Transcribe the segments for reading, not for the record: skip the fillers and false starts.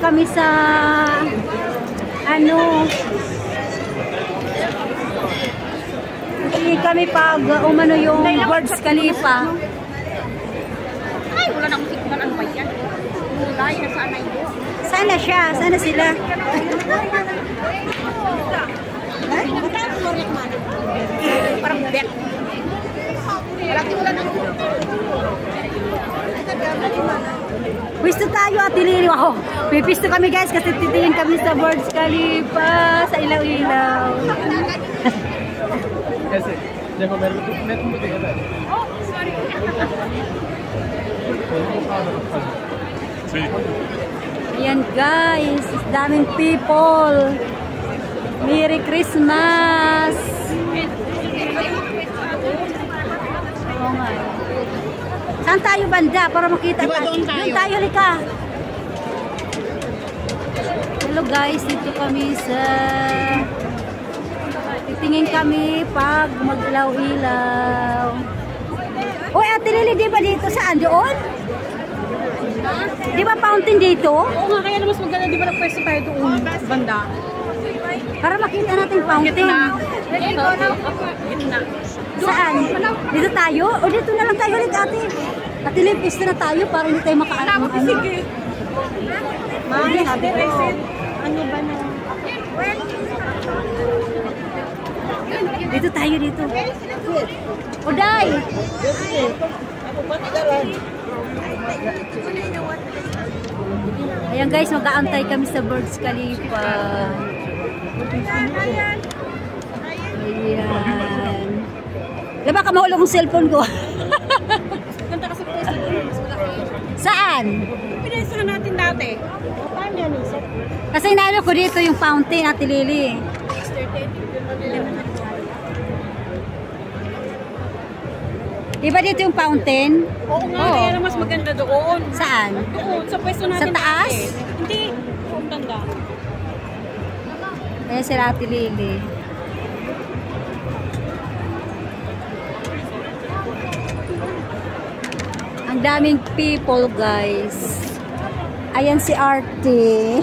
kami sa ano, hindi kami pag umano yung Burj Khalifa. Ay, wala na akong signal. Ano ba yan? Mulay na sana ito. Sana siya, sana sila. Parang bet. Pwisto tayo at ililiw ako. Pipisto kami guys kasi titingin kami sa Burj Khalifa, sa ilaw-ilaw. Kasi, देखो मेरे को देखा था। Oh, sorry. Ayan guys, daming people. Merry Christmas. Oo nga. Saan tayo banda para makita Diba natin? doon tayo? Doon tayo, lika. Hello guys, dito kami sa... Titingin kami pag maglaw-ilaw. Uy, Ate Lily, di ba dito? Saan? Doon? Di ba fountain dito? Oo nga, kaya na mas maganda. Di ba nagpwesto tayo doon? Banda. Para makita natin fountain. Gitna. Saan? Dito tayo? O dito na lang tayo ulit, ate. Ate Lily, pista na tayo para hindi tayo makaalam. Sige. Mami, sabi ko. Ano ba na? Dito tayo, dito. Uday! Ayan guys, mag-aantay kami sa Burj Khalifa. Ayan. Diba ka mahulog ang cellphone ko? Ganda kasi pwesto doon. Mas malaki. Saan? Pinaisahan natin dati. Paano yan, Lisa? Kasi inaano ko dito yung fountain, Ate Lily. Diba dito yung fountain? Oo nga, kaya na mas maganda doon. Saan? Doon, sa pwesto natin Sa taas? dati. Hindi. Ang ganda. Ayan sila Ate Lily. Ang daming people guys. Ayan si Arte.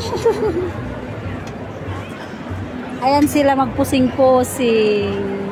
Ayan sila magpusing-pusing.